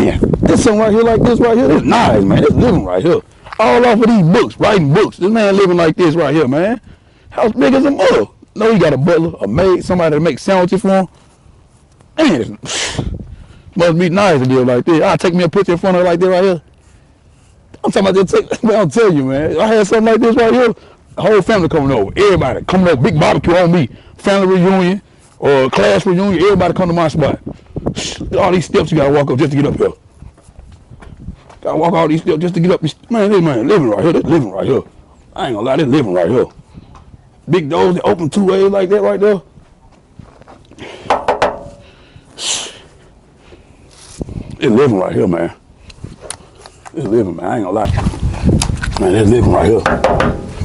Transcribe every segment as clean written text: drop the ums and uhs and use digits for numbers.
Man, there's something right here like this right here. This nice, man. This living right here. All off of these books, writing books. This man living like this right here, man. House big as a mother. No, he got a butler, a maid, somebody to make sandwiches for him. Man, it must be nice to live like this. I'll take me a picture in front of her like this right here. I'm talking about this. Man, I'll tell you, man. If I had something like this right here, the whole family coming over. Everybody coming over. Big barbecue on me. Family reunion or class reunion. Everybody come to my spot. All these steps you gotta walk up just to get up here. Gotta walk all these steps just to get up. Man, this man living right here. This living right here. I ain't gonna lie, this living right here. Big doors that open 2 ways like that right there. It's living right here, man. It's living, man. I ain't gonna lie. Man, it's living right here.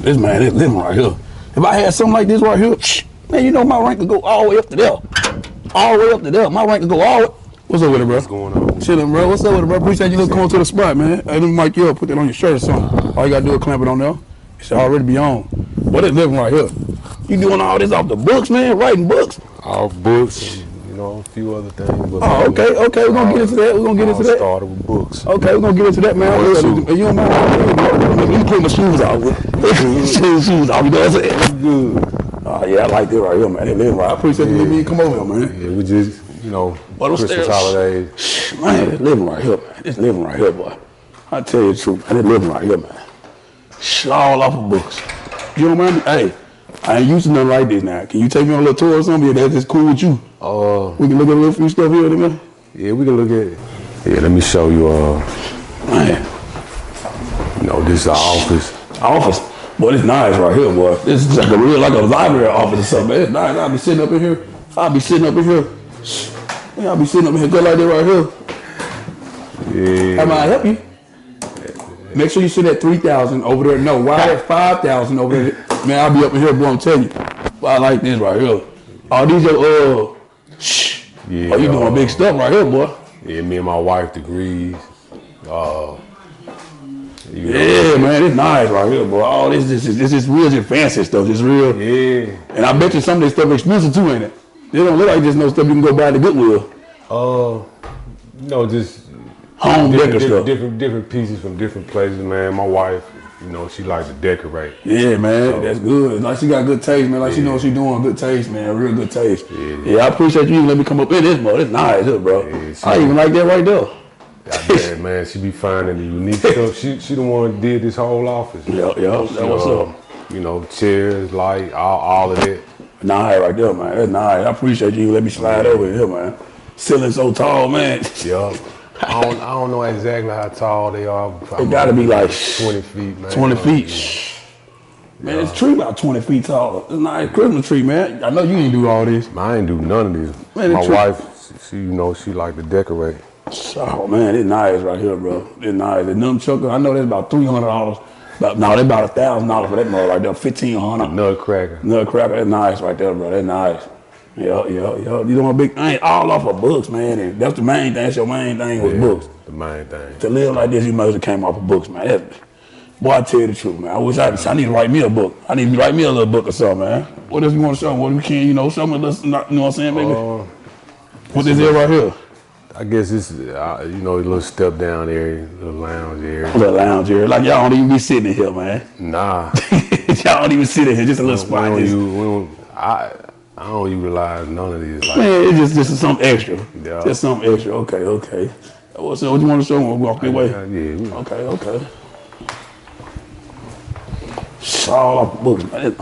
This man is living right here. If I had something like this right here, man, you know my rank could go all the way up to there. All the way up to there. My rank could go all the way. What's up with it, bro? What's going on? Chillin', bro. What's up with it, bro? Appreciate you coming to the spot, man. Hey, let me mic you up. Put that on your shirt or something. All you gotta do is clamp it on there. It should already be on. But it's living right here. You doing all this off the books, man? Writing books? Off books, you know, a few other things. But oh, okay. We're gonna get into that. We're gonna get into that. Started with books. Okay, we're gonna get into that, man. You don't mind? Let me put my shoes off. Shoes off. You know what I'm saying? Good. Oh, yeah, I like this right here, man. They living right. I appreciate you letting me come over here, man. Yeah, we just, you know, Christmas holidays. Man, it's living right here, man. It's living right here, boy. I tell you the truth, man. It's living right here, man. All off of books. You don't mind me? Hey, I ain't used to nothing like this now. Can you take me on a little tour or something? That's just cool with you. We can look at a little few stuff here, man. Yeah, we can look at it. Yeah, let me show you, man. You know, this is our office. Office? Boy, it's nice right here, boy. This is like a real, like a library office or something, man. It's nice. I'll be sitting up in here. Man, I'll be sitting up in here good like that right here. Yeah. How may I help you? Make sure you sit at 3,000 over there. No, why at 5,000 over there? Man, I'll be up in here, boy, I'm telling you. Well, I like this right here. Oh, these are, yeah, you doing big stuff right here, boy. Yeah, me and my wife degrees. Yeah, man, it's nice right here, boy. All this is real, just fancy stuff. It's real. Yeah. And I bet you some of this stuff expensive too, ain't it? They don't look like just no stuff you can go buy at the Goodwill. You know, just home decor stuff. Different pieces from different places, man. My wife, you know, she likes to decorate. Yeah, man, so, that's good. Like she got good taste, man. Like she know what she doing. Good taste, man. Real good taste. Yeah, I appreciate you even let me come up in this mode. It's nice, bro. Yeah, I even like that right there. Goddamn, man, she be finding the unique stuff. She the one who did this whole office. Yeah, that's what's up. You know, chairs, light, all of that. Nice right there, man. That's nice. I appreciate you let me slide over here, man. Ceiling so tall, man. Yeah. I don't know exactly how tall they are. It gotta be like 20 feet, man. 20 feet. Man, this tree about 20 feet tall. It's a nice Christmas tree, man. I know you didn't do all this. I ain't do none of this. Man, my wife, she, you know, she like to decorate. Oh man, it's nice right here, bro. It's nice. The nunchucker, I know that's about $300. That's about $1,000 for that mug right there. $1,500. Nutcracker, that's nice right there, bro. That's nice. Yeah. You know, big thing, all off of books, man. And that's the main thing. That's your main thing was books. The main thing. To live like this, you must have came off of books, man. Boy, I tell you the truth, man. I need to write me a book. I need to write me a little book or something, man. What else you want to show? What we can, you know, show me a little, you know what I'm saying, baby? What is here right here? I guess it's, you know, a little step down area, a little lounge area. A little lounge area. Like y'all don't even be sitting in here, man. Nah. Y'all don't even sit in here, just a little spot. I don't utilize none of these. Like, man, it's just something extra. Yeah. Just something extra. Okay. What you want to show me? Walk your way. Yeah. Okay. All off the books, man.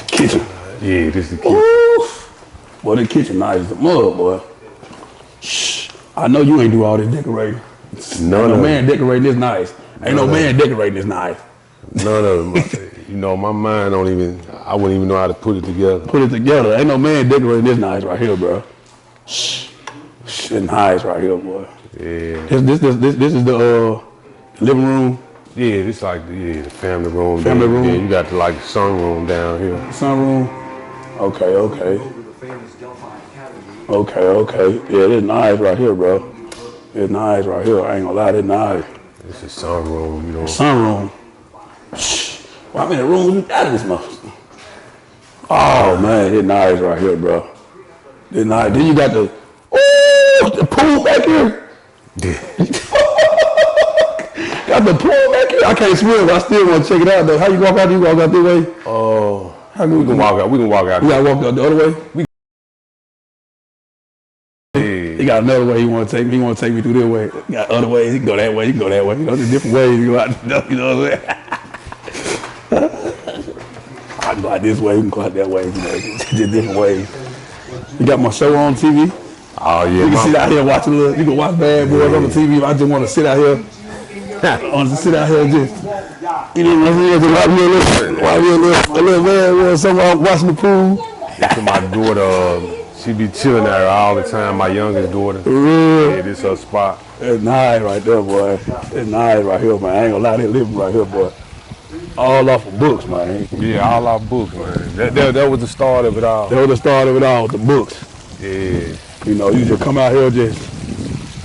Kitchen. Yeah, this is the kitchen. Ooh. Boy, the kitchen nice as a mug, boy. I know you ain't do all this decorating. No man decorating this nice. Ain't no man decorating this nice. None of them. You know, my mind I wouldn't even know how to put it together. Ain't no man decorating this nice right here, bro. It's nice right here, boy. Yeah. This is the living room. Yeah, this like the family room. Family room. Yeah, you got the like sunroom down here. Sunroom. Okay. Yeah, this nice right here, bro. It's nice right here. I ain't gonna lie, it's nice. This is sunroom, you know. Sunroom. Well, how many rooms you got in this motherfucker? Oh man, it's nice right here, bro. It's nice. Then you got the pool back here. Got the pool back here. I can't swim, but I still want to check it out though. How you walk out? You walk out this way? How we can walk out? We can walk out. You gotta walk out the other way. He got another way he want to take me. He want to take me through this way. He got other ways. He can go that way. He can go that way. You know, there's different ways you go out. You know what I'm saying? I can go out this way. We can go out that way. You know, just different ways. You got my show on TV. Oh yeah. You can sit out here watching. You can watch Bad Boys on the TV. I just want to sit out here. I want to sit out here and just. You know what I'm saying? Just watch me a little man. Someone watching the pool. To my daughter. She be chilling out here all the time, my youngest daughter. Yeah, this her spot. It's nice right there, boy. It's nice right here, man. I ain't gonna lie, they living right here, boy. All off of books, man. Yeah, all off books, man. That was the start of it all. That was the start of it all, with the books. Yeah. You know, you just come out here, just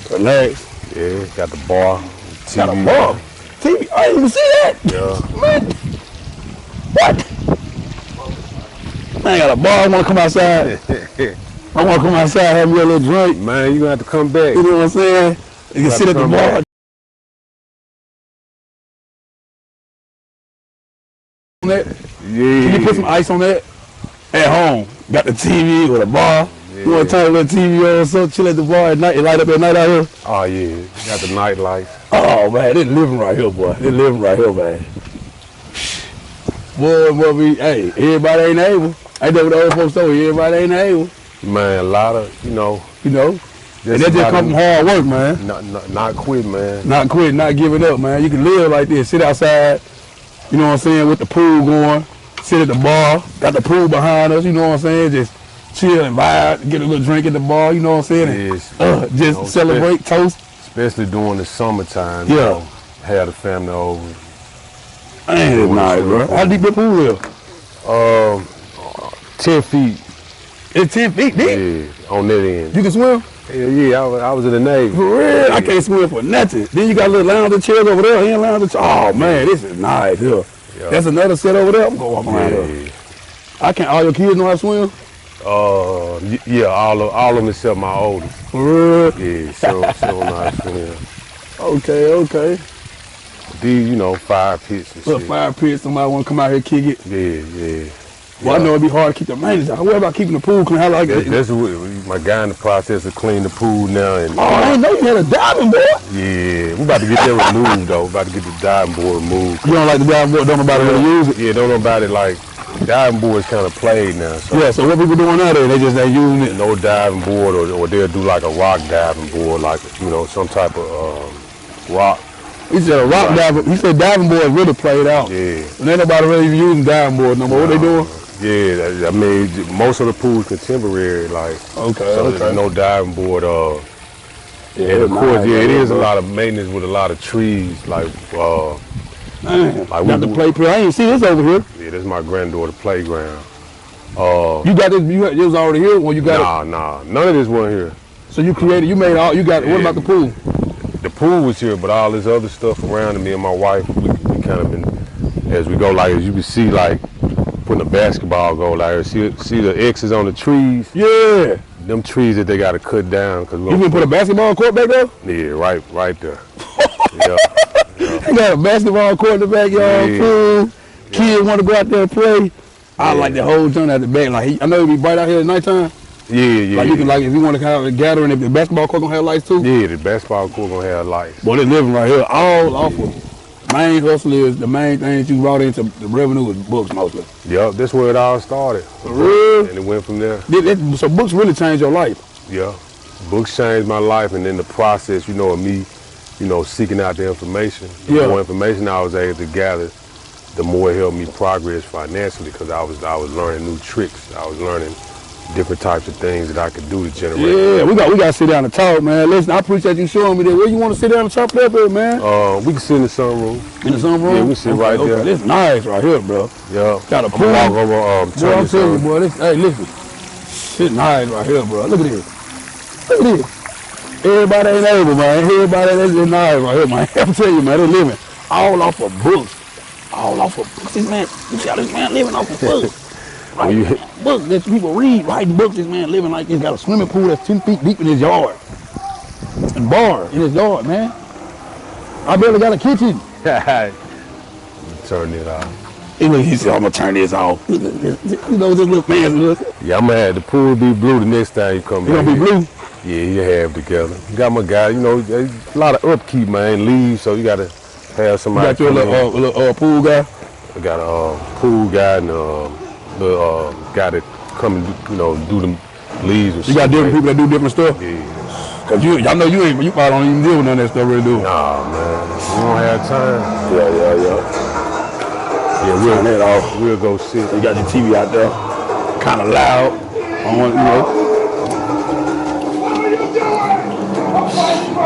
relax. Yeah, got the bar. TV. Got a bar? TV? I didn't even see that. Yeah. Man. What? I ain't got a bar. I want to come outside. I want to come outside, have me a little drink. Man, you gonna have to come back. You know what I'm saying? You can sit at the bar. Yeah. Can you put some ice on that? At home. Got the TV with a bar. Yeah. You want to turn a little TV on, so chill at the bar at night. It light up at night out here. Oh yeah, got the night lights. Oh man, they living right here, boy. They living right here, man. Boy, hey, everybody ain't able. Ain't that what the old folks told you? Everybody ain't able. Man, a lot of, you know. And that just come from hard work, man. Not quit, man. Not quit, not giving up, man. You can live like this, sit outside, you know what I'm saying, with the pool going, sit at the bar, got the pool behind us, you know what I'm saying, just chill and vibe, get a little drink at the bar, you know what I'm saying, and, just celebrate, toast. Especially during the summertime, you know, have the family over. Man, it's nice, bro. How deep the pool is? 10 feet. It's 10 feet deep? Yeah, on that end. You can swim? Yeah, I was in the Navy. For real? Yeah. I can't swim for nothing. Then you got a little lounge chairs over there. He ain't lounge chairs. Oh, man, this is nice here. Yeah. That's another set over there. I'm going to walk around here. I can't, all your kids know how to swim? Yeah, all of them except my oldest. For real? Yeah, so know how to swim. Okay. These, you know, fire pits and shit. Fire pits, somebody want to come out here and kick it? Yeah. Well, I know it'd be hard to keep the maintenance out. What about keeping the pool clean? How like that? That's what my guy in the process of cleaning the pool now. And, I didn't know you had a diving board. Yeah, we about to get that removed though. About to get the diving board removed. You don't like the diving board? Don't nobody really use it? Yeah, don't nobody like. Diving board is kind of played now. So. Yeah, so what people doing now? They just ain't using it? No diving board, or they'll do like a rock diving board, like, you know, some type of rock. He said a rock diving. He said diving board really played out. Yeah. And ain't nobody really even using diving board no more. What they doing? Yeah, I mean, most of the pools contemporary, like. So there's no diving board. And of course, it is a lot of maintenance with a lot of trees, like. Man, like got the play. I ain't see this over here. Yeah, this is my granddaughter playground. You got this? It was already here when you got it? Nah, none of this wasn't here. So you created, you made all, you got. What about the pool? The pool was here, but all this other stuff around me and my wife, we kind of been, as we go, like as you can see, like putting a basketball goal out here. See the X's on the trees? Yeah. Them trees that they got to cut down. Cause you can put a basketball court back there? Yeah, right there. Yeah. They got a basketball court in the backyard, pool. Kids want to go out there and play. I like the whole joint at the back. Like I know it'd be bright out here at nighttime. Yeah. Like you can, like if you want to have a gathering, if the basketball court gonna have lights too. Yeah, the basketball court gonna have lights. Boy, they living right here. All off of main hustle is the main thing that you brought into the revenue is books mostly. Yep, that's where it all started. For real? And it went from there. So books really changed your life. Yeah, books changed my life, and then the process, you know, of me, you know, seeking out the information. The more information I was able to gather, the more it helped me progress financially, because I was learning new tricks. I was learning different types of things that I could do to generate. Yeah, we got to sit down and talk, man. Listen, I appreciate you showing me that. Where you want to sit down and talk up here, man? We can sit in the sunroom. In the sunroom? Yeah, we sit right there. This nice right here, bro. Yeah. Got a pool. I'm gonna walk over. Boy, I'm telling you, boy. Hey, listen. Shit nice right here, bro. Look at this. Look at this. Everybody ain't able, man. Everybody that's nice right here, man. I'm telling you, man, they living all off of books. All off of books. This man, you see how this man living off of books. Right, books that people read, writing books. This man living like this. Got a swimming pool that's 10 feet deep in his yard. bar in his yard, man. I barely got a kitchen. Turn it off. He said, I'm gonna turn this off. You know, this little man look. Yeah, I'm gonna have the pool be blue the next time you come back. It's gonna be blue? Yeah, you have together. You got my guy, you know, a lot of upkeep, man, leaves, so you gotta have somebody. You got your little pool guy? I got a pool guy and the guy that come and do the leaves and You got different people that do different stuff? Yeah. Cause you know you probably don't even deal with none of that stuff really, do you? Nah, man, we don't have time. Yeah, we'll go sit. You got your TV out there, kind of loud.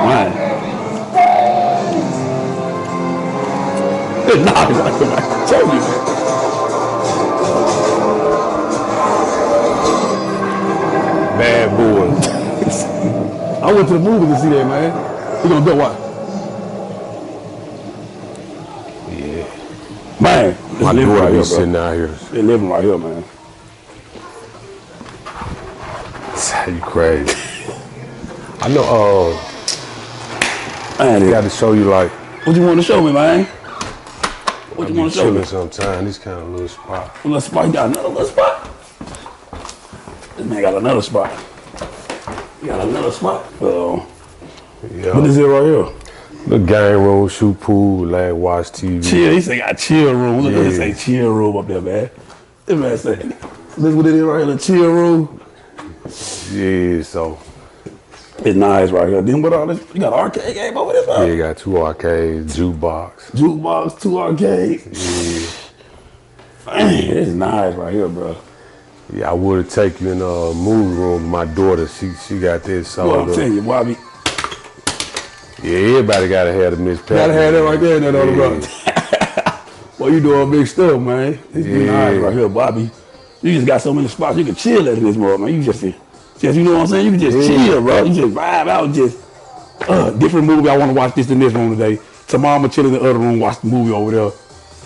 Man. It's not like I told you, man. Bad boy. I went to the movie to see that, man. You gonna go watch? Yeah. Man, my daughter be sitting out here. They living right here, man. You crazy. I know, man, I got to show you, like. What you want to show me, man? What you want to show me? Sometimes, this kind of little spot. Little spot, you got another little spot? This man got another spot. You got another spot? Yeah. What is it right here? The game room, shoot pool, watch TV. Chill, he say got chill room. Look at say chill room up there, man. This man say, this what it is right here, the chill room. Yeah, so. It's nice right here. Then what all this? You got an arcade game over there, man? Yeah, you got 2 arcades, jukebox. Jukebox, 2 arcades. Yeah. Man, it's nice right here, bro. Yeah, I would have taken you in a movie room. My daughter, she got this. So well, I'm telling you, Bobby. Yeah, everybody gotta have the Miss Pat. Gotta have that right there in that other brother. Well, you doing big stuff, man. It's nice right here, Bobby. You just got so many spots you can chill at in this world, man. You just you know what I'm saying? You can just chill, bro. You just vibe out, just different movie. I want to watch this in this room today. Tomorrow I'm gonna chill in the other room, watch the movie over there.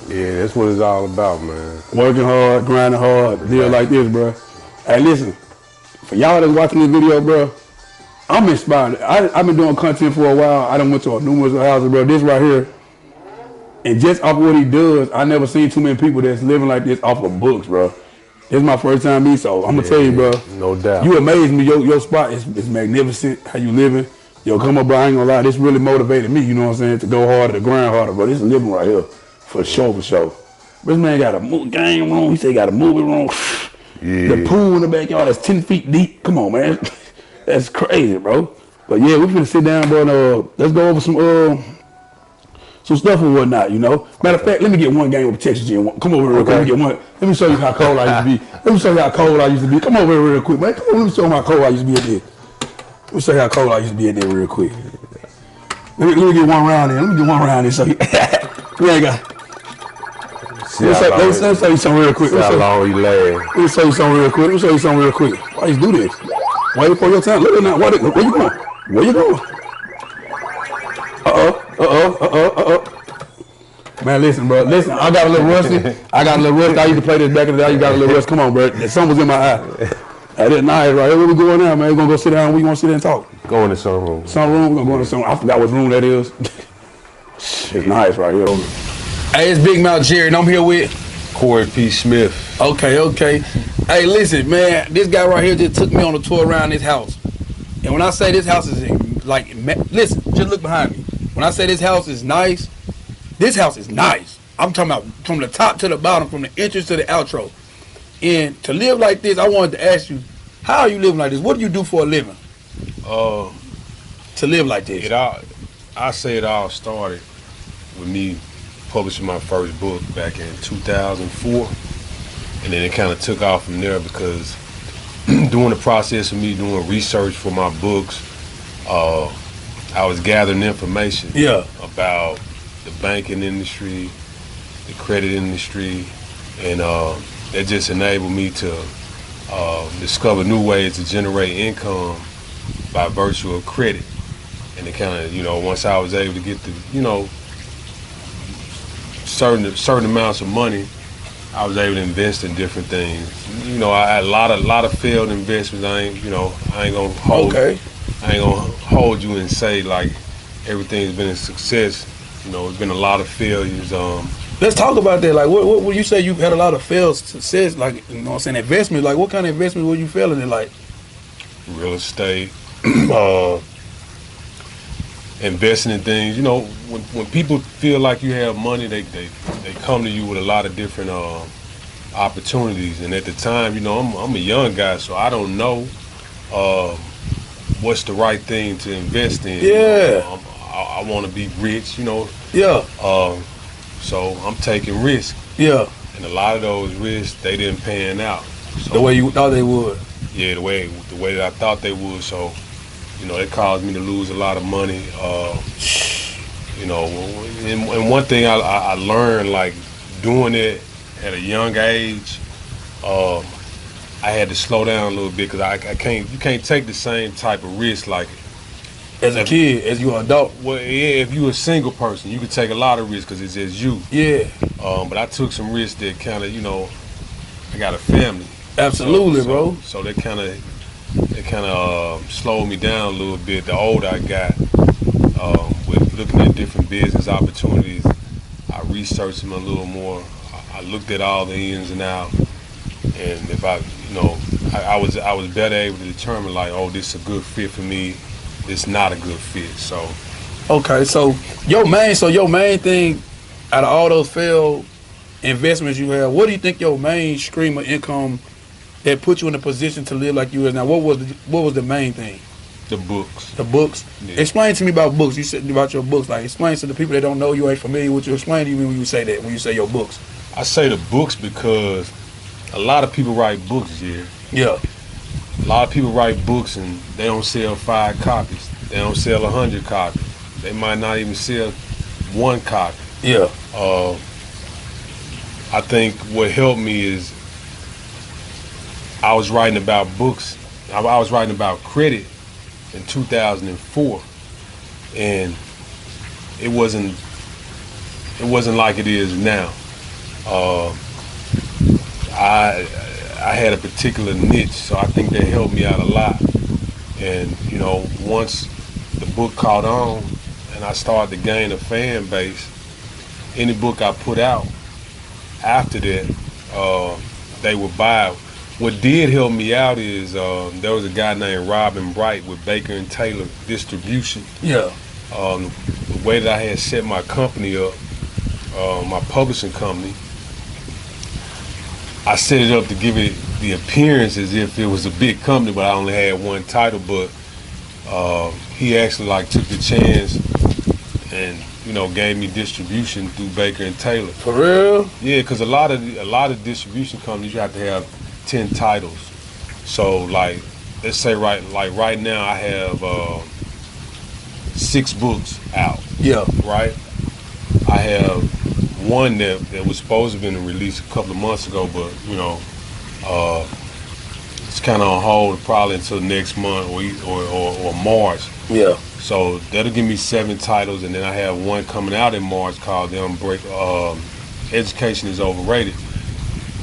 Yeah, that's what it's all about, man. Working hard, grinding hard, live like this, bro. Hey, listen, for y'all that's watching this video, bro, I'm inspired. I've been doing content for a while. I done went to numerous houses, bro. This right here, and just off what he does, I never seen too many people that's living like this off of books, bro. This is my first time meeting, so I'm gonna tell you, bro. No doubt. You amaze me. Your spot is magnificent. How you living? Yo, come up, bro. I ain't gonna lie. This really motivated me. You know what I'm saying? To go harder, to grind harder, bro. This is living right here, for sure, for sure. This man got a game room. He said he got a movie room. Yeah. The pool in the backyard that's 10 feet deep. Come on, man. That's crazy, bro. But yeah, we're finna sit down, bro, and let's go over some stuff and whatnot, you know. Matter of fact, let me get one game with the Texas Gym. Come over real quick. Let me get one. Let me show you how cold I used to be. Let me show you how cold I used to be. Come over here real quick, man. Come on, let me show you how cold I used to be at this. Let me show you how cold I used to be at this real quick. Let me get one round in. Let me get one round in. So we ain't got. Let me show you something real quick. How long you last? Let me show you something real quick. Let me show you something real quick. Why you do this? Wait for your time. Look at that. Where you going? Where you going? Man, listen, bro. Listen, I got a little rusty. I used to play this back in the day. You got a little rust. Come on, bro. The sun was in my eye. That is nice, right? Where we going now, man? We're going to go sit down. We going to sit there and talk. Go in the sunroom. Sunroom? We're going to go in the sunroom. I forgot what room that is. It's nice right here. Hey, it's Big Mouth Jerry, and I'm here with Corey P. Smith. Okay. Hey, listen, man. This guy right here just took me on a tour around this house. And when I say this house is like, listen, just look behind me. When I say this house is nice, this house is nice. I'm talking about from the top to the bottom, from the entrance to the outro. And to live like this, I wanted to ask you, how are you living like this? What do you do for a living? To live like this. I say it all started with me publishing my first book back in 2004. And then it kind of took off from there because during the process of me doing research for my books, I was gathering information about the banking industry, the credit industry, and that just enabled me to discover new ways to generate income by virtue of credit. And it kind of, once I was able to get the, certain amounts of money, I was able to invest in different things. I had a lot of failed investments. I ain't gonna hold. Okay. I ain't gonna hold you and say like everything's been a success. You know, it's been a lot of failures. Let's talk about that. Like, what would you say you had a lot of failed success? Like, you know what I'm saying, investment. Like, what kind of investment were you failing in? Like, real estate, investing in things. You know, when people feel like you have money, they come to you with a lot of different opportunities. And at the time, you know, I'm a young guy, so I don't know what's the right thing to invest in. Yeah. You know, I want to be rich. You know. Yeah. So I'm taking risks. Yeah. And a lot of those risks, they didn't pan out. So, the way you thought they would. Yeah, the way that I thought they would. So, you know, it caused me to lose a lot of money. You know, and one thing I learned, like doing it at a young age, I had to slow down a little bit because you can't take the same type of risk like as a kid, as you an adult. Well, yeah, if you're a single person, you could take a lot of risks because it's just you. Yeah. But I took some risks that kind of, you know, I got a family. Absolutely, bro. So they kind of slowed me down a little bit. The older I got, with looking at different business opportunities, I researched them a little more. I looked at all the ins and outs, and if I was better able to determine like, oh, this is a good fit for me. It's not a good fit. So okay, so your main thing out of all those failed investments you have, what do you think your main stream of income that put you in a position to live like you is now? What was the main thing? The books. The books. Yeah. Explain to me about books. You said about your books. Like, explain to the people that don't know you, ain't familiar with you. Explain to me when you say that. When you say your books. I say the books because a lot of people write books. Yeah. A lot of people write books and they don't sell 5 copies. They don't sell 100 copies. They might not even sell 1 copy. Yeah. I think what helped me is I was writing about books. I was writing about credit in 2004, and it wasn't like it is now. I had a particular niche, so I think that helped me out a lot. And you know, once the book caught on and I started to gain a fan base, any book I put out after that, they would buy. What did help me out is there was a guy named Robin Bright with Baker and Taylor Distribution. Yeah. The way that I had set my company up, my publishing company, I set it up to give it the appearance as if it was a big company, but I only had 1 title. But he actually like took the chance and, you know, gave me distribution through Baker and Taylor. For real? Yeah, because a lot of distribution companies, you have to have 10 titles. So like, let's say right now I have 6 books out. Yeah. Right. I have 1 that was supposed to have been released a couple of months ago, but you know, it's kind of on hold probably until next month or March. Yeah. So that'll give me 7 titles, and then I have 1 coming out in March called Education is Overrated.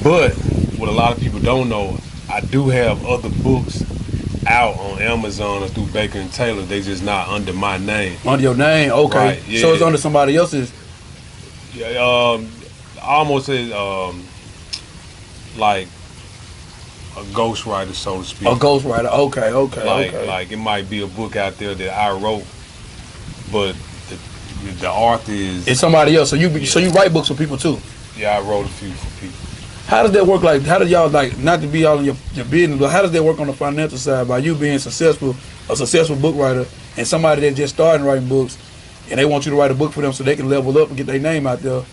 But what a lot of people don't know, I do have other books out on Amazon or through Baker and Taylor. They just not under my name. Under your name, okay. Right, yeah. So it's under somebody else's. Yeah, I almost say like a ghostwriter, so to speak. A ghostwriter, okay. Like it might be a book out there that I wrote, but the author is. It's somebody else. So you write books for people too. Yeah, I wrote a few for people. How does that work? Like, how do y'all, like, not to be all in your business, but how does that work on the financial side by you being a successful book writer and somebody that's just starting writing books and they want you to write a book for them so they can level up and get their name out there?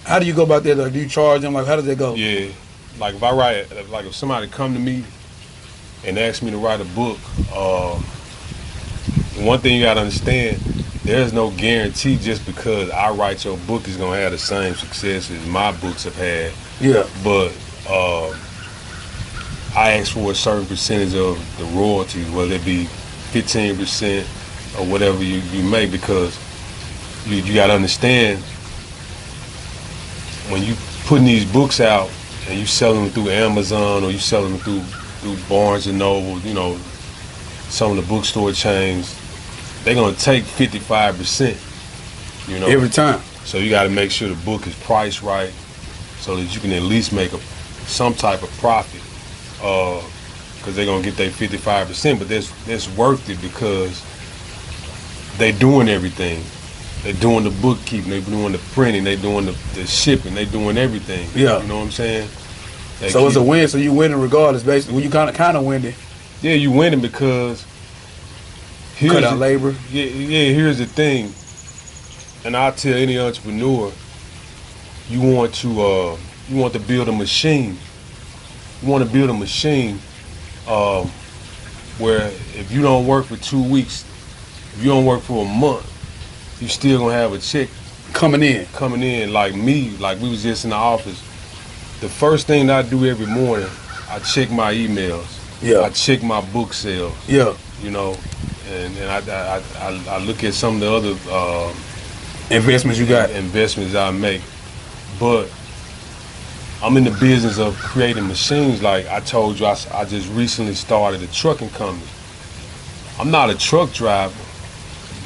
How do you go about that? Like, do you charge them? Like, how does that go? Yeah, like if I write, like if somebody come to me and ask me to write a book, one thing you gotta understand, there's no guarantee just because I write your book is gonna have the same success as my books have had. Yeah. But I ask for a certain percentage of the royalties, whether it be 15% or whatever you make, because you gotta understand, when you putting these books out and you selling them through Amazon or you selling them through Barnes and Noble, you know, some of the bookstore chains, they're gonna take 55%. You know, every time. So you got to make sure the book is priced right, so that you can at least make some type of profit. Because they're gonna get their 55%, but that's worth it because they doing everything. They're doing the bookkeeping, they doing the printing, they doing the shipping, they doing everything. Yeah. You know what I'm saying? So it's a win. So you winning regardless, basically. Well, you kind of winning. Yeah, you winning because cut out labor. Yeah. Here's the thing, and I tell any entrepreneur, you want to build a machine. You want to build a machine where if you don't work for 2 weeks, if you don't work for a month, you still gonna have a check coming in. Like me, like we was just in the office. The first thing that I do every morning, I check my emails. Yeah. I check my book sales. Yeah. You know, and I look at some of the other investments you got. Investments I make. But I'm in the business of creating machines. Like I told you, I just recently started a trucking company. I'm not a truck driver,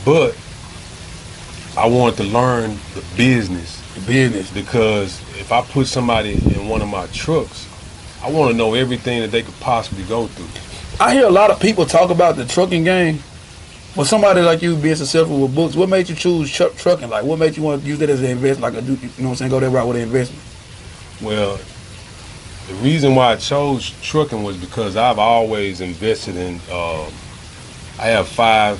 but I want to learn the business. Because if I put somebody in one of my trucks, I want to know everything that they could possibly go through. I hear a lot of people talk about the trucking game. For somebody like you being successful with books, what made you choose trucking? Like, what made you want to use that as an investment? Like, you know what I'm saying, go that route with an investment? Well, the reason why I chose trucking was because I've always invested in, I have 5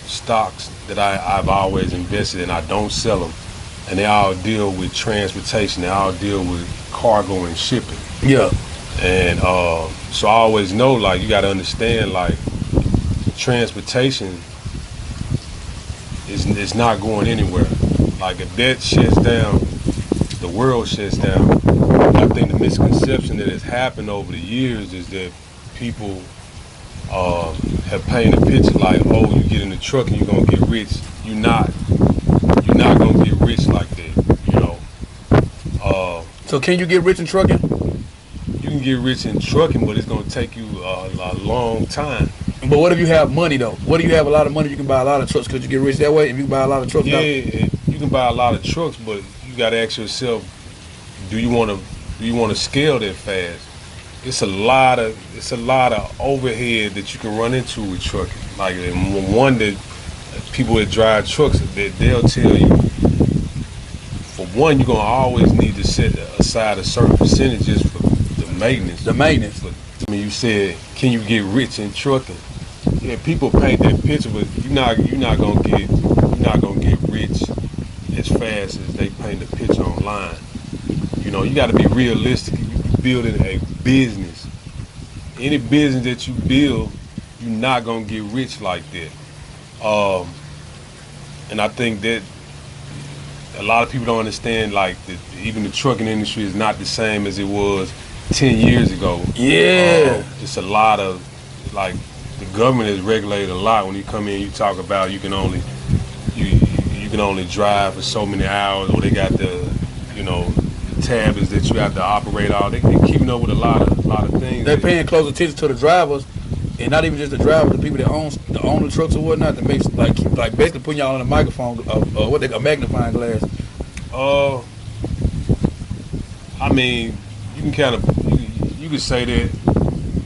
stocks that I've always invested in. I don't sell them. And they all deal with transportation. They all deal with cargo and shipping. Yeah. And so I always know, like, you got to understand, like, transportation is not going anywhere. Like, if that shuts down, the world shuts down. I think the misconception that has happened over the years is that people have painted a picture like, oh, you get in the truck and you're gonna get rich. You're not gonna get rich like that, you know. So can you get rich in trucking? You can get rich in trucking, but it's gonna take you a long time. But what if you have money though? What if you have a lot of money? You can buy a lot of trucks. Could you get rich that way if you buy a lot of trucks? Yeah, you can buy a lot of trucks, but you gotta ask yourself, do you wanna scale that fast? It's a lot of overhead that you can run into with trucking. Like one that people that drive trucks, they'll tell you, for one, you're gonna always need to set aside a certain percentages for the maintenance. I mean, you said, can you get rich in trucking? Yeah, people paint that picture, but you're not gonna get rich as fast as they paint the picture online. You know, you got to be realistic. You're building a business. Any business that you build, you're not gonna get rich like that. And I think that a lot of people don't understand, like, even the trucking industry is not the same as it was 10 years ago. Yeah. It's a lot of, like, the government has regulated a lot. When you come in, you talk about you can only drive for so many hours, or they got the, you know, the tablets that you have to operate all. They're keeping up with a lot of things. They're paying close attention to the drivers, and not even just the drivers, the people that own the trucks or whatnot. That makes like basically putting y'all on a microphone, what they call magnifying glass. I mean, you can kind of you can say that,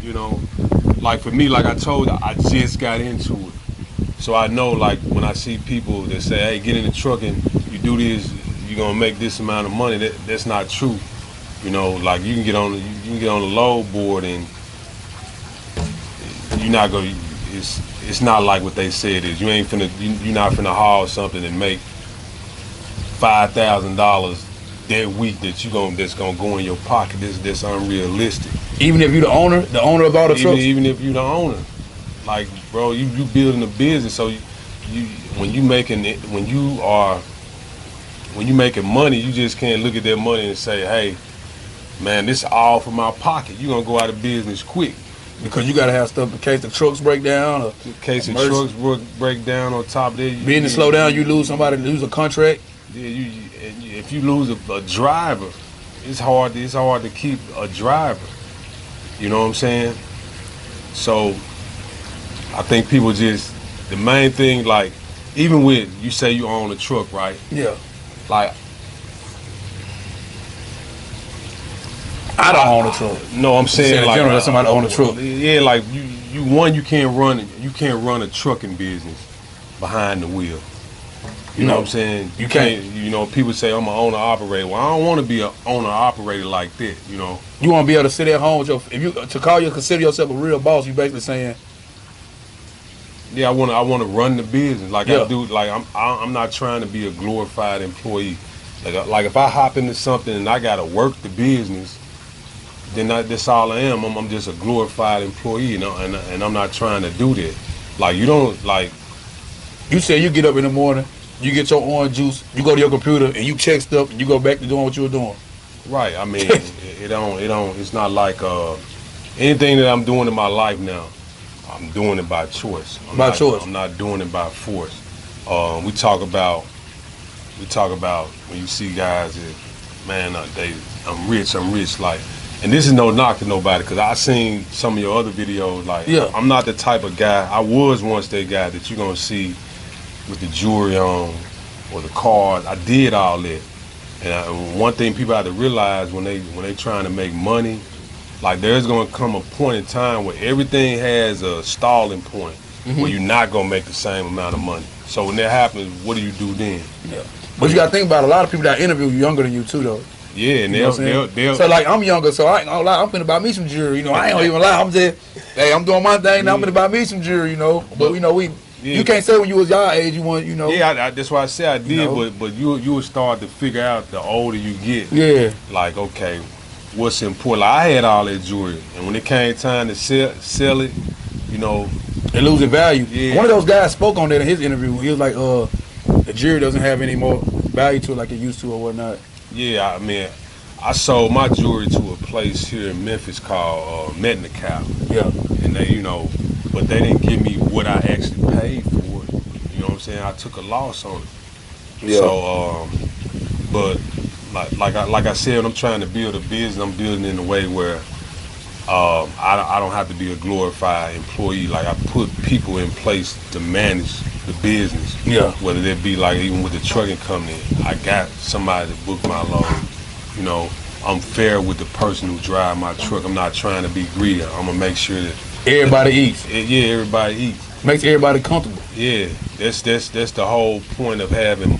you know, like for me, like I told you, I just got into it. So I know, like, when I see people that say, hey, get in the truck and you do this, you're gonna make this amount of money, that's not true. You know, like, you can get on the load board and you're not gonna, it's not like what they say it is. You're not finna haul something and make $5,000 that week that's gonna go in your pocket. That's unrealistic. Even if you're the owner of all the trucks? Even if you're the owner. Like, bro, you building a business, so when you making money, you just can't look at that money and say, hey, man, this is all from my pocket. You're gonna go out of business quick. Because you gotta have stuff in case the trucks break down, or in case the trucks break down. On top of that, business slow down, you lose a contract. Yeah, if you lose a driver, it's hard to keep a driver. You know what I'm saying? So I think people just, the main thing, like, even with, you say you own a truck, right? Yeah. Like, I don't own a truck. No, I'm saying like general, somebody own a truck. Yeah, like you can't run a trucking business behind the wheel. You know what I'm saying? You can't. You know, people say I'm an owner operator. Well, I don't want to be an owner operator like that. You know. You want to be able to sit at home with your, if you consider yourself a real boss, you basically saying. Yeah, I want to run the business like Yeah. I do. Like I'm not trying to be a glorified employee. Like if I hop into something and I gotta work the business, then that's all I am. I'm just a glorified employee, you know, and I'm not trying to do that. Like you don't like. You say you get up in the morning, you get your orange juice, you go to your computer and you check stuff and you go back to doing what you were doing. Right. I mean, it's not like anything that I'm doing in my life now. I'm doing it by choice. I'm not doing it by force. We talk about when you see guys that, man, I'm rich, like, and this is no knock to nobody, because I seen some of your other videos, like, yeah. I'm not the type of guy, I was once that guy that you're gonna see with the jewelry on or the cars. I did all that. And one thing people have to realize when they trying to make money, like, there's gonna come a point in time where everything has a stalling point, where you're not gonna make the same amount of money. So when that happens, what do you do then? Yeah. But you gotta think about a lot of people that interview you younger than you too, though. Yeah, and they'll so like, I'm younger, so I ain't gonna lie, I'm finna buy me some jewelry, you know. I ain't gonna even lie, I'm just, hey, I'm doing my thing, now I'm finna buy me some jewelry, you know. But you know, you can't say when you was y'all age, you want, you know. Yeah, that's why I said I did, you know? but you would start to figure out the older you get. Yeah. Like, okay, what's important? Like, I had all that jewelry, and when it came time to sell it, you know, it losing value. Yeah. One of those guys spoke on that in his interview. He was like, the jewelry doesn't have any more value to it like it used to or whatnot. Yeah, I mean, I sold my jewelry to a place here in Memphis called Metnacow. Yeah. And they, you know, but they didn't give me what I actually paid for it. You know what I'm saying? I took a loss on it. Yeah. So, but like I said, when I'm trying to build a business, I'm building in a way where I don't have to be a glorified employee. Like, I put people in place to manage the business. Yeah. Whether that be like even with the trucking company, I got somebody to book my load. You know, I'm fair with the person who drive my truck. I'm not trying to be greedy. I'm gonna make sure that everybody eats. Yeah, everybody eats. Makes everybody comfortable. Yeah, that's the whole point of having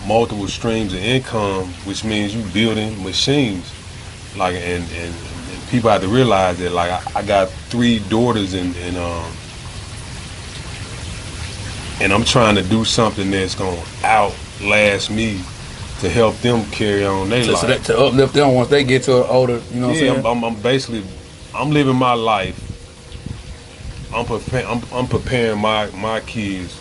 multiple streams of income, which means you building machines. Like, and people have to realize that, like, I got 3 daughters and I'm trying to do something that's gonna outlast me to help them carry on their life. So that, to uplift them once they get to older, you know what I'm saying? I'm basically, I'm living my life. I'm preparing my kids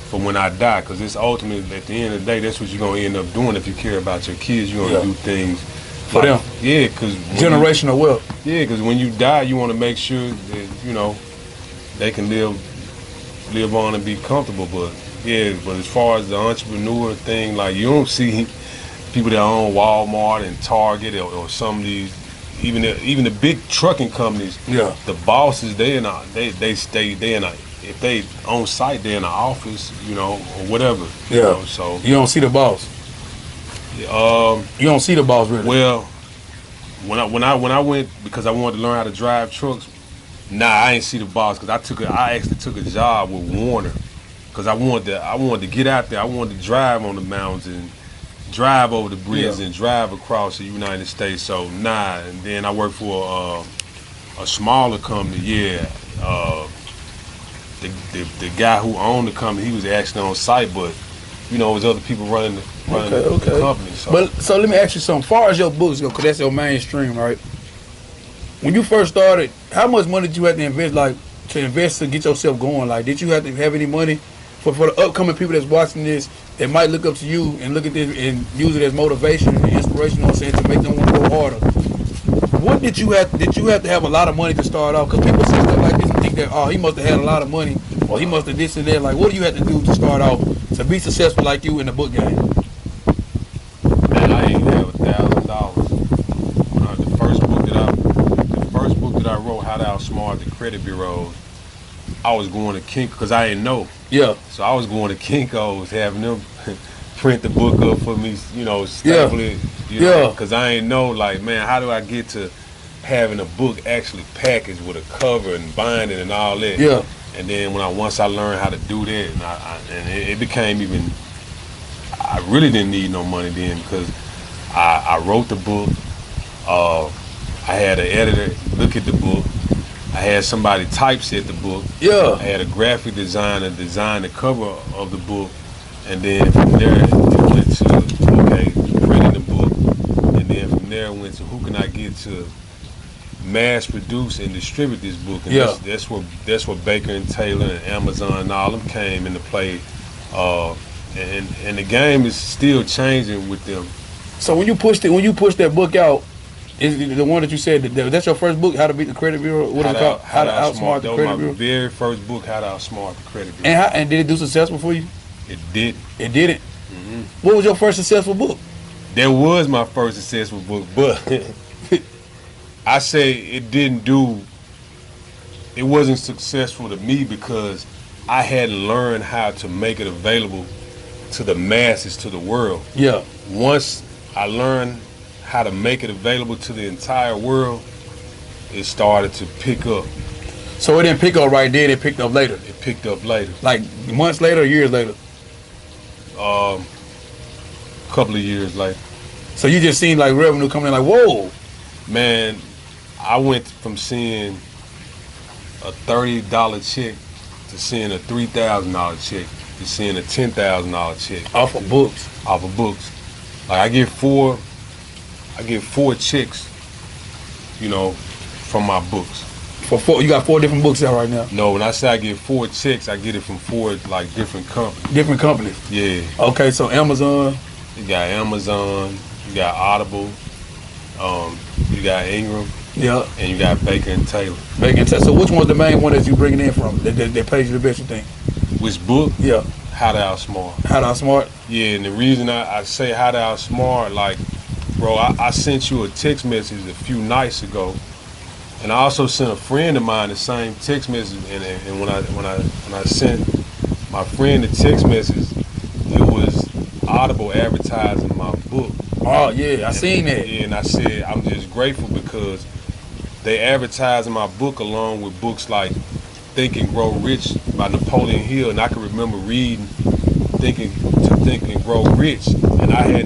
for when I die, because it's ultimately, at the end of the day, that's what you're gonna end up doing. If you care about your kids, you're gonna do things for them. Yeah, because generational wealth. Yeah, because when you die, you want to make sure that, you know, they can live on and be comfortable. But yeah, but as far as the entrepreneur thing, like, you don't see people that own Walmart and Target or some of these, even the big trucking companies. Yeah, the bosses, if they on site, they're in the office, you know, or whatever. Yeah. You know, so you don't see the boss. You don't see the boss really. Well, when I went, because I wanted to learn how to drive trucks, I ain't see the boss, because I actually took a job with Warner, because I wanted to get out there. I wanted to drive on the mountains and drive over the bridge and drive across the United States. So and then I worked for a smaller company. Yeah, the guy who owned the company, he was actually on site, but you know, there's other people running the company. So let me ask you something. As far as your books go, because that's your mainstream, right? When you first started, how much money did you have to invest to get yourself going? Like, did you have to have any money for the upcoming people that's watching this that might look up to you and look at this and use it as motivation and inspiration, you know what I'm saying, to make them want to go harder? What did you have to have a lot of money to start off? Because people say stuff like this and think that, oh, he must have had a lot of money, or he must have this and that. Like, what do you have to do to start off to be successful like you in the book game? Man, I ain't have $1,000. The first book that I wrote, How to Outsmart the Credit Bureaus, I was going to Kinko because I didn't know. Yeah. So I was going to Kinko's, having them print the book up for me, you know, staple it, you know, because I ain't know, like, man, how do I get to having a book actually packaged with a cover and binding and all that? Yeah. And then once I learned how to do that, and it became even, I really didn't need no money then because I wrote the book. I had an editor look at the book. I had somebody typeset the book. Yeah. I had a graphic designer design the cover of the book. And then from there, it went to, okay, printing the book. And then from there, it went to who can I get to mass produce and distribute this book. And that's where Baker and Taylor and Amazon and all them came into play. And the game is still changing with them. So when you pushed that book out, is the one that you said that's your first book, How to Beat the Credit Bureau? What is it called? How to Outsmart the Credit Bureau. My very first book, How to Outsmart the Credit Bureau. And did it do successful for you? It did. It didn't. What was your first successful book? That was my first successful book, but I say it wasn't successful to me because I hadn't learned how to make it available to the masses, to the world. Yeah. Once I learned how to make it available to the entire world, it started to pick up. So it didn't pick up right then, it picked up later? It picked up later. Like months later or years later? Couple of years later. So you just seen like revenue coming in like, whoa. Man, I went from seeing a $30 check to seeing a $3,000 check to seeing a $10,000 check. Off of books? Off of books. Like I get four checks, you know, from my books. For four, you got 4 different books out right now? No, when I say I get 4 checks, I get it from 4 like different companies. Different companies? Yeah. Okay, so Amazon. You got Amazon, you got Audible, you got Ingram. Yeah. And you got Baker and Taylor. Baker and Taylor. So which one's the main one that you bringing in from? That pays you the best, you think? Which book? Yeah. How to Outsmart. How to Outsmart? Yeah, and the reason I say How to Outsmart, like, bro, I sent you a text message a few nights ago, and I also sent a friend of mine the same text message. And when I sent my friend the text message, it was Audible advertising my book. Oh yeah, I seen that. Yeah, and I said I'm just grateful because they advertising my book along with books like Think and Grow Rich by Napoleon Hill, and I can remember reading Think and Grow Rich, and I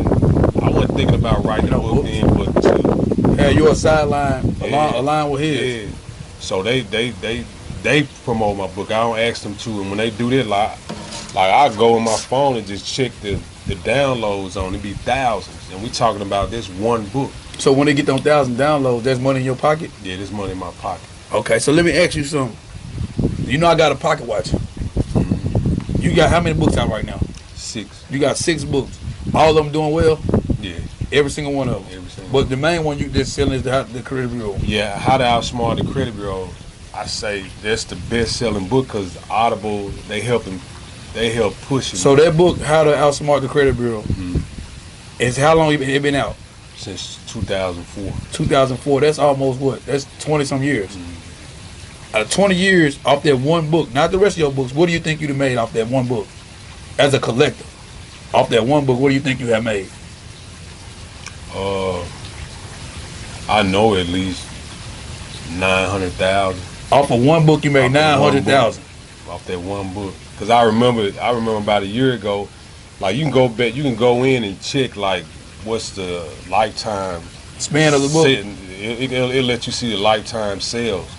wasn't thinking about writing a book then, but to have your sideline align with his. Yeah. So they promote my book. I don't ask them to, and when they do that, like I go on my phone and just check the downloads on it, be thousands, and we talking about this one book. So when they get them 1,000 downloads, that's money in your pocket? Yeah, there's money in my pocket. Okay, so let me ask you something. You know I got a pocket watch. Mm-hmm. You got how many books out right now? 6. You got 6 books. All of them doing well? Yeah. Every single one of them? Every single But the main one you just selling is the Credit Bureau? Yeah, How to Outsmart the Credit Bureau. I say that's the best selling book because Audible, they help push it. So that book, How to Outsmart the Credit Bureau, is how long it been out? Since 2004. 2004, that's almost what? That's 20 some years. Out of 20 years, off that one book, not the rest of your books, what do you think you'd have made off that one book? As a collector, off that one book, what do you think you have made? I know at least 900,000. Off of one book, you made 900,000. Off that one book, because I remember about a year ago, like you can go in and check like what's the lifetime span of the book. It'll let you see the lifetime sales,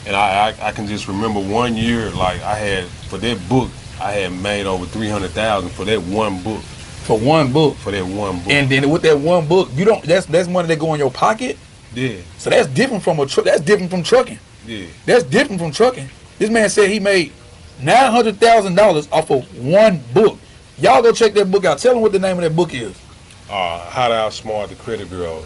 and I can just remember one year like I had for that book I had made over 300,000 for that one book. For one book. For that one book. And then with that one book, you don't. That's money that go in your pocket. Yeah. So that's different from That's different from trucking. Yeah. That's different from trucking. This man said he made $900,000 off of one book. Y'all go check that book out. Tell him what the name of that book is. How to Outsmart the Credit Bureau.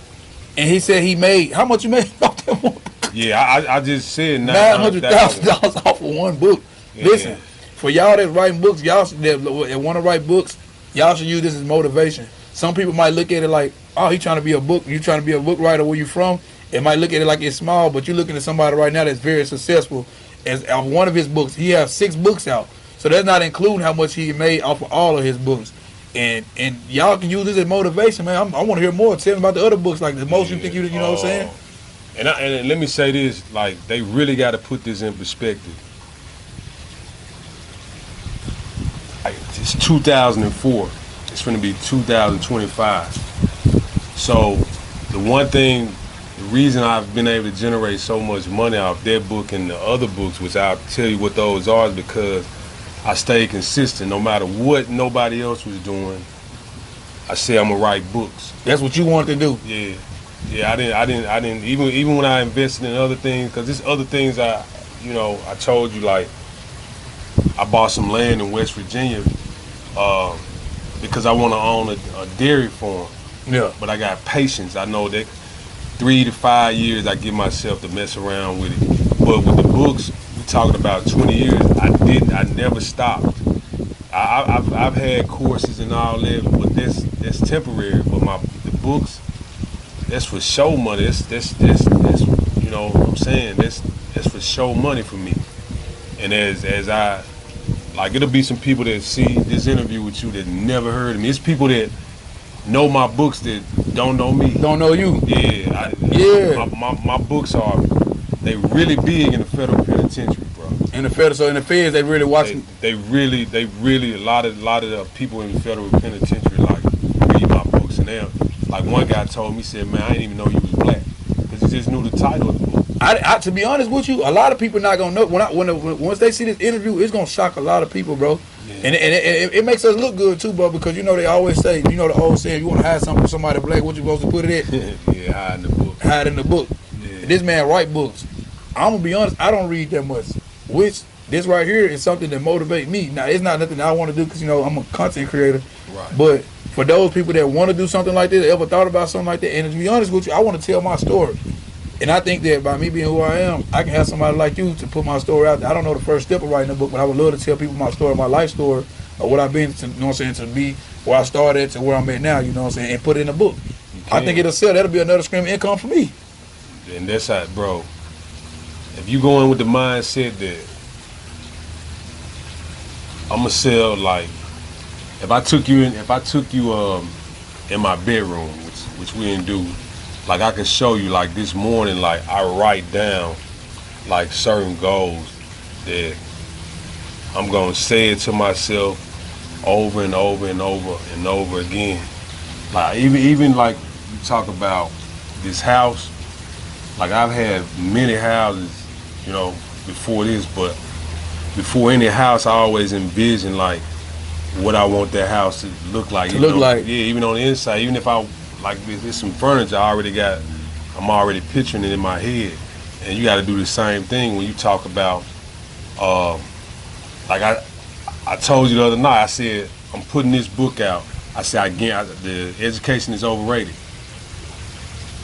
And he said he made, how much you made off that one book? Yeah, I just said $900,000 off of one book. Yeah. Listen, for y'all that's writing books, y'all that want to write books, y'all should use this as motivation. Some people might look at it like, oh, he trying to be a book. You trying to be a book writer? Where you from? It might look at it like it's small, but you're looking at somebody right now that's very successful, as one of his books. He has 6 books out, so that's not including how much he made off of all of his books. And y'all can use this as motivation, man. I want to hear more. Tell me about the other books, like the most you think you know what I'm saying. And let me say this, like they really got to put this in perspective. Like, it's 2004. It's going to be 2025. So the one thing, the reason I've been able to generate so much money off that book and the other books, which I'll tell you what those are, is because I stayed consistent. No matter what nobody else was doing, I said I'm gonna write books. That's what you wanted to do. Yeah. I didn't. Even when I invested in other things, because there's other things I told you, like I bought some land in West Virginia because I want to own a dairy farm. Yeah. But I got patience. I know that 3 to 5 years I give myself to mess around with it. But with the books, we're talking about 20 years. I never stopped. I've had courses and all that, but that's temporary. But the books, that's for show money. That's you know what I'm saying. That's for show money for me. And as I like, it'll be some people that see this interview with you that never heard of me. It's people that know my books that don't know me. Don't know you. Yeah. My books they really big in the federal penitentiary, bro. In the feds, they really watching. They really a lot of the people in the federal penitentiary like read my books, and they like one guy told me, he said, man, I didn't even know you was black because he just knew the title of the book. To be honest with you, a lot of people not gonna know once they see this interview, it's gonna shock a lot of people, bro. Yeah. And it makes us look good too, bro, because you know they always say, you know the old saying, you want to hide something from somebody black, what you supposed to put it in? Yeah, hide in the book. Hide in the book. Yeah. This man write books. I'm gonna be honest, I don't read that much. Which this right here is something that motivates me. Now it's not nothing that I want to do because you know I'm a content creator. Right. But for those people that want to do something like this, ever thought about something like that, and to be honest with you, I want to tell my story. And I think that by me being who I am, I can have somebody like you to put my story out there. I don't know the first step of writing a book, but I would love to tell people my story, my life story, or what I've been to, you know what I'm saying, to be where I started to where I'm at now, you know what I'm saying, and put it in a book. I think it'll sell. That'll be another stream of income for me. And that's how, bro, if you go in with the mindset that I'm gonna sell, like, if I took you in my bedroom, which we didn't do, like I can show you, like this morning, like I write down like certain goals that I'm gonna say it to myself over and over and over and over again. Like even like you talk about this house, like I've had many houses, you know, before this, but before any house I always envision like what I want that house to look like. Yeah, even on the inside, even if I like there's some furniture I'm already picturing it in my head. And you gotta do the same thing when you talk about like I told you the other night, I said I'm putting this book out. I said the education is overrated.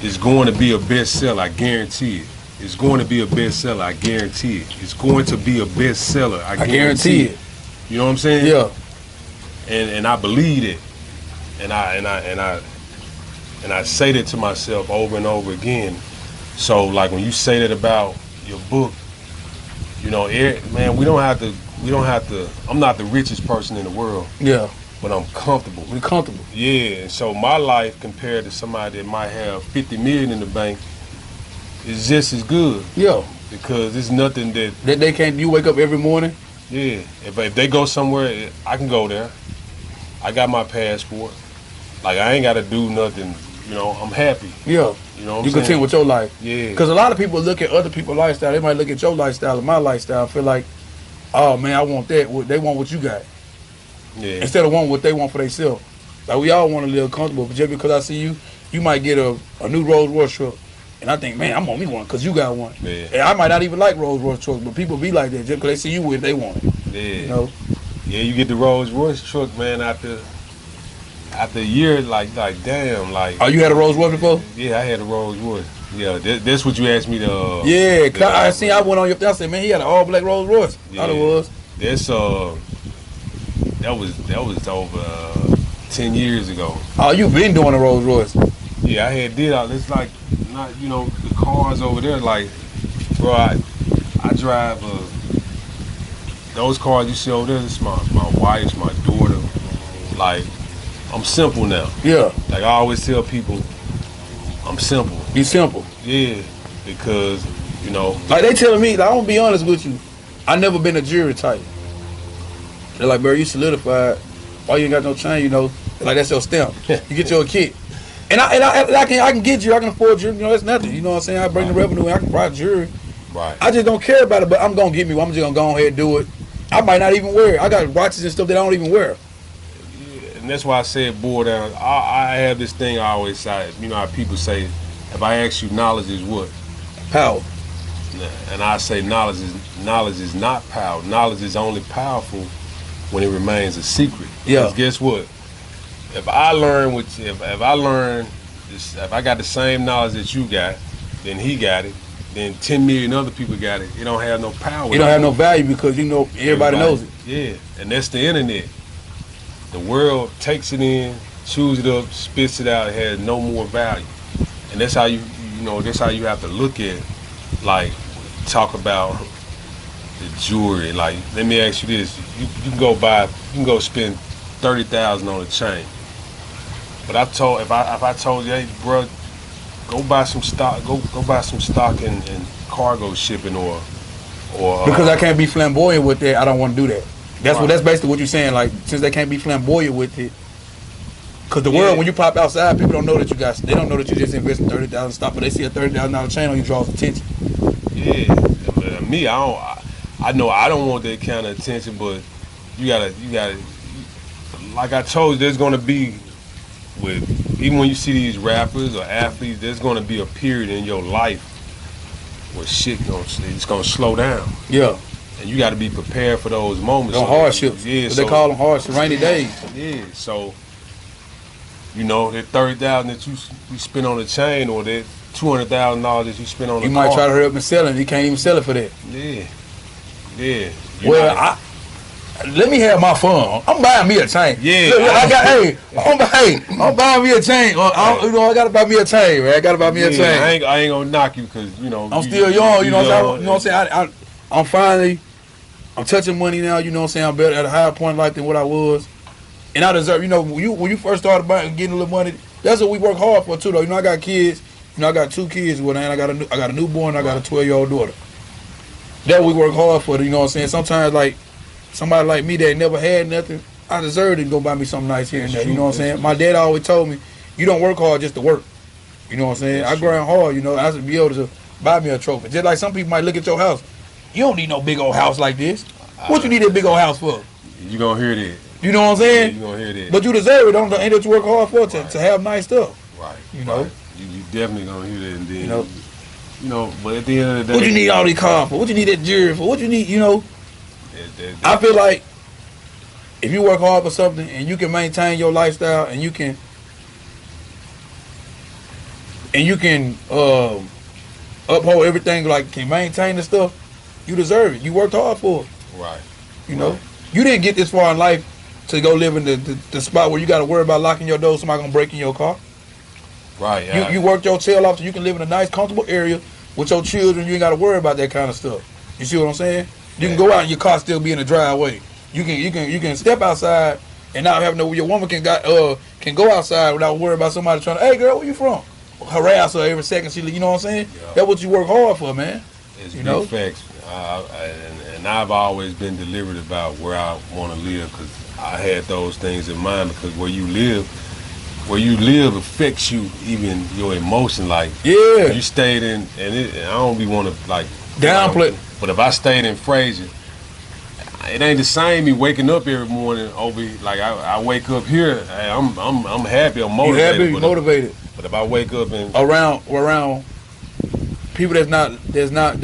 It's going to be a bestseller, I guarantee it. It's going to be a bestseller, I guarantee it. It's going to be a bestseller, I guarantee it. You know what I'm saying? Yeah. And I believe it. And I say that to myself over and over again. So like when you say that about your book, you know, man, we don't have to, I'm not the richest person in the world. Yeah. But I'm comfortable. We're comfortable. Yeah, and so my life compared to somebody that might have 50 million in the bank is just as good. Yeah. Because it's nothing that they can't, you wake up every morning? Yeah. If they go somewhere, I can go there. I got my passport. Like I ain't gotta do nothing, you know, I'm happy. Yeah. You know what I'm saying? You content with your life. Yeah. Because a lot of people look at other people's lifestyle, they might look at your lifestyle and my lifestyle and feel like, oh man, I want that. They want what you got. Yeah. Instead of wanting what they want for themselves. Like we all want to live comfortable, but just because I see you, you might get a new Rolls Royce truck. And I think, man, I'm on me one because you got one. Yeah. And I might not even like Rolls Royce trucks, but people be like that just because they see you with it, they want it. Yeah. You know? Yeah, you get the Rolls Royce truck, man, after a year, like damn, like. Oh, you had a Rolls Royce before? Yeah, I had a Rolls Royce. Yeah, that's what you asked me to. Yeah, cause I went on your. I said, man, he had an all black Rolls Royce. Yeah. Thought it was. That's that was over 10 years ago. Oh, you been doing a Rolls Royce? Yeah, I had did all. It's like not, you know, the cars over there. Like, bro, I drive those cars you see over there. This is my wife's, my daughter. Like, I'm simple now. Yeah. Like I always tell people, I'm simple. You simple. Yeah, because you know. Like they telling me, like, I'm gonna be honest with you. I never been a jewelry type. They're like, bro, you solidified. Why you ain't got no chain? You know, like that's your stamp. You get your kit. And I can get you. I can afford jewelry. You know, that's nothing. You know what I'm saying? I bring the revenue. I can buy jewelry. Right. I just don't care about it. But I'm gonna get me. I'm just gonna go ahead and do it. I might not even wear it. I got watches and stuff that I don't even wear. And that's why I said boil down. I have this thing I always say. You know how people say, if I ask you, knowledge is what? Power. And I say knowledge is not power. Knowledge is only powerful when it remains a secret. Yeah. Because guess what? If I learn if I got the same knowledge that you got, then he got it, then 10 million other people got it. It don't have no power. It don't have no value because you know everybody knows it. Yeah, and that's the internet. The world takes it in, chews it up, spits it out. It has no more value, and that's how that's how you have to look at, like, talk about the jewelry. Like, let me ask you this: you can go spend $30,000 on a chain. But if I told you, hey, bro, go buy some stock, go buy some stock in cargo shipping or because I can't be flamboyant with that, I don't want to do that. That's right. That's basically what you're saying. Like, since they can't be flamboyant with it, because the world, when you pop outside, people don't know that they don't know that you just invested $30,000 stock, but they see a $30,000 chain on you, draws attention. Yeah, me, I know I don't want that kind of attention, but you gotta. Like I told you, there's gonna be, even when you see these rappers or athletes, there's gonna be a period in your life where it's gonna slow down. Yeah. And you gotta be prepared for those moments. Those hardships. Yeah. They call them hardships, rainy days. Yeah. So, you know, that $30,000 that you spend on a chain, or that $200,000 that you spend on a car. You might try to hurry up and sell it. You can't even sell it for that. Yeah. Yeah. Let me have my fun. I'm buying me a chain. Yeah. Look, I'm buying me a chain. I gotta buy me a chain, man. I gotta buy me a chain. I ain't gonna knock you because I'm still young. You know what I'm saying? I'm touching money now. You know what I'm saying? I'm better at a higher point in life than what I was, and I deserve. You know, when you first started getting a little money, that's what we work hard for too. Though, you know, I got kids. You know, I got 2 kids. Well, I got a newborn. I got a 12-year-old daughter. That we work hard for. You know what I'm saying? Sometimes, like, somebody like me that never had nothing, I deserve to go buy me something nice here and there. You know what I'm saying? My dad always told me, you don't work hard just to work. You know what I'm saying? I grind hard, you know, I should be able to buy me a trophy. Just like some people might look at your house. You don't need no big old house like this. What you need that big old house for? You gonna hear that. You know what I'm saying? Yeah, you gonna hear that. But you deserve it. Ain't that you work hard for to have nice stuff. Right. You know? Right. You definitely gonna hear that, and then you know, but at the end of the day, what you need all these cars for? What you need that jewelry for? What you need, you know? I feel like if you work hard for something and you can maintain your lifestyle and you can uphold everything, like can maintain the stuff, you deserve it. You worked hard for it. Right. You know? You didn't get this far in life to go live in the spot where you got to worry about locking your door, somebody gonna break in your car. Right. Yeah. You worked your tail off so you can live in a nice, comfortable area with your children. You ain't got to worry about that kind of stuff. You see what I'm saying? You can go out and your car still be in the driveway. You can step outside and not have your woman can go outside without worrying about somebody trying to, hey girl, where you from? Harass her every second. You know what I'm saying? Yeah. That's what you work hard for, man. It's big facts. And I've always been deliberate about where I want to live because I had those things in mind, because where you live affects you, even your emotion. Like, yeah, you stayed in, and I don't be want to like downplay. But if I stayed in Fraser, it ain't the same me waking up every morning over like I wake up here, I'm happy, I'm motivated. You happy, motivated. But if I wake up and around people that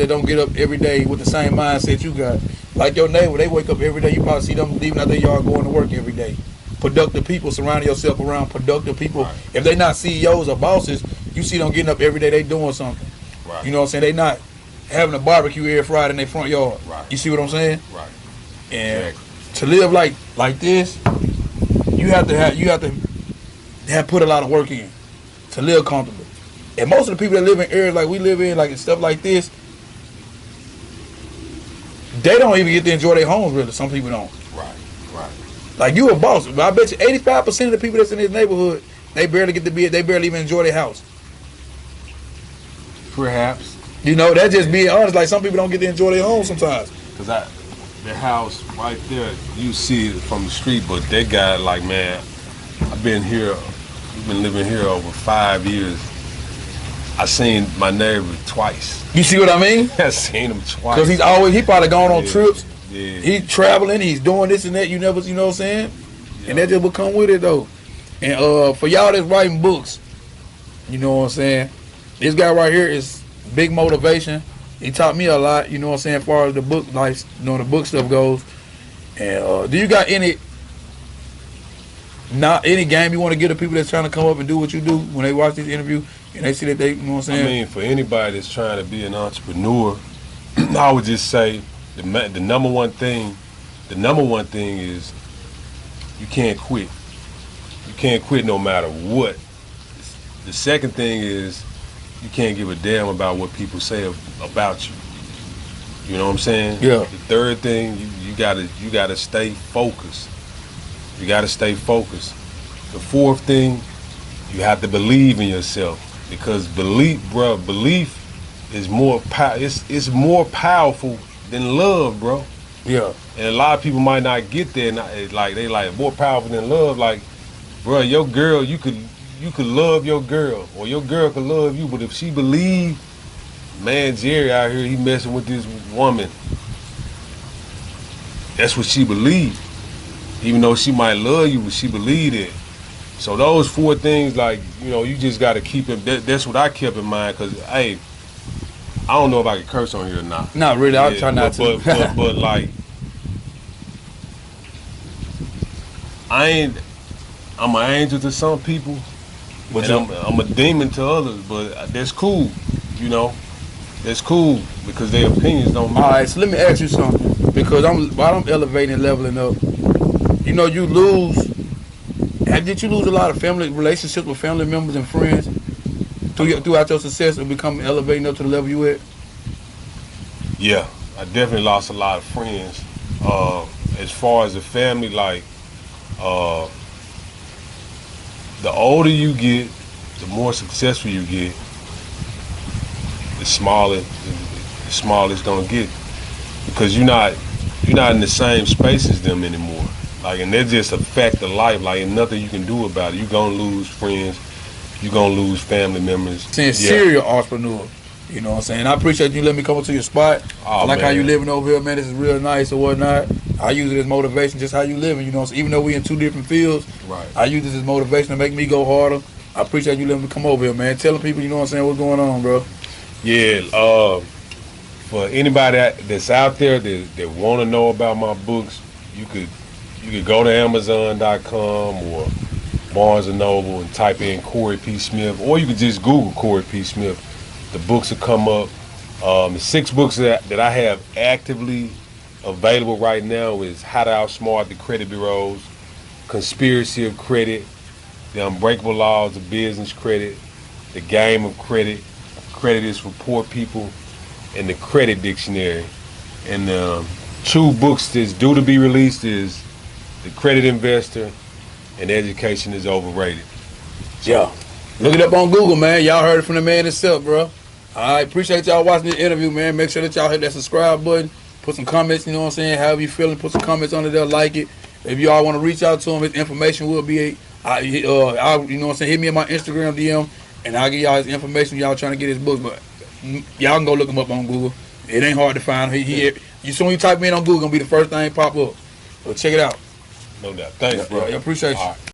don't get up every day with the same mindset you got, like your neighbor, they wake up every day. You probably see them leaving out their yard going to work every day. Productive people, surrounding yourself around productive people. Right. If they not CEOs or bosses, you see them getting up every day, they doing something. Right. You know what I'm saying? They not having a barbecue every Friday in their front yard. Right. You see what I'm saying? Right. And to live like this, you have to put a lot of work in to live comfortable. And most of the people that live in areas like we live in, like and stuff like this, they don't even get to enjoy their homes, really. Some people don't. Right. Like, you a boss, but I bet you 85% of the people that's in this neighborhood, they barely even enjoy their house. Perhaps. You know, that's just being honest. Like, some people don't get to enjoy their home sometimes. Cause the house right there, you see it from the street, but they got like, man, we've been living here over 5 years. I seen my neighbor twice. You see what I mean? I seen him twice. Cause he probably gone on trips. Yeah. He's traveling, he's doing this and that. You know what I'm saying? Yeah. And that just will come with it though. And for y'all that's writing books, you know what I'm saying? This guy right here is big motivation. He taught me a lot, you know what I'm saying, as far as the book life, you know, the book stuff goes. And do you got any game you want to give to people that's trying to come up and do what you do when they watch this interview and they see that they, you know what I'm saying? I mean, for anybody that's trying to be an entrepreneur, I would just say the number one thing is you can't quit. You can't quit no matter what. The second thing is you can't give a damn about what people say about you. You know what I'm saying? Yeah. The third thing, you gotta stay focused. You gotta stay focused. The fourth thing, you have to believe in yourself, because belief is more it's more powerful than love, bro. Yeah. And a lot of people might not get there. Like they like more powerful than love. Like, bro, your girl, you could love your girl, or your girl could love you, but if she believe, man, Jerry out here, he messing with this woman, that's what she believe. Even though she might love you, but she believe it. So those four things, like, you know, you just got to keep it. That's what I kept in mind, because, hey, I don't know if I can curse on here or not. Not really. I'll try not to. But like, I'm an angel to some people, but I'm a demon to others. But that's cool, you know. That's cool, because their opinions don't matter. All right, so let me ask you something, because while I'm elevating and leveling up, you know, did you lose a lot of family relationships with family members and friends throughout your success of becoming elevating up to the level you at? Yeah, I definitely lost a lot of friends. As far as the family, like, the older you get, the more successful you get, the smaller it's gonna get, because you're not in the same space as them anymore. Like, and that's just a fact of life. Like, ain't nothing you can do about it. You're gonna lose friends. You're gonna lose family members. Saying serial entrepreneur. You know what I'm saying? I appreciate you letting me come up to your spot. I like how you living over here, man. This is real nice or whatnot. I use it as motivation, just how you living. You know what I'm saying? Even though we in two different fields, right, I use this as motivation to make me go harder. I appreciate you letting me come over here, man. Telling people, you know what I'm saying, what's going on, bro. Yeah, for anybody that's out there that want to know about my books, you could go to Amazon.com or Barnes & Noble and type in Corey P. Smith, or you could just Google Corey P. Smith. The books will come up. The 6 books that I have actively available right now is How to Outsmart the Credit Bureaus, Conspiracy of Credit, The Unbreakable Laws of Business Credit, The Game of Credit, Credit is for Poor People, and The Credit Dictionary. And 2 books that's due to be released is The Credit Investor and Education is Overrated. Yeah. Look it up on Google, man. Y'all heard it from the man himself, bro. All right, appreciate y'all watching this interview, man. Make sure that y'all hit that subscribe button. Put some comments, you know what I'm saying, however you feeling. Put some comments under there, like it. If y'all want to reach out to him, his information will be, you know what I'm saying, hit me in my Instagram DM, and I'll give y'all his information. Y'all trying to get his books, but y'all can go look him up on Google. It ain't hard to find him. You soon you type me in on Google, gonna be the first thing pop up. So check it out. No doubt. Thanks, bro. I appreciate you. All right.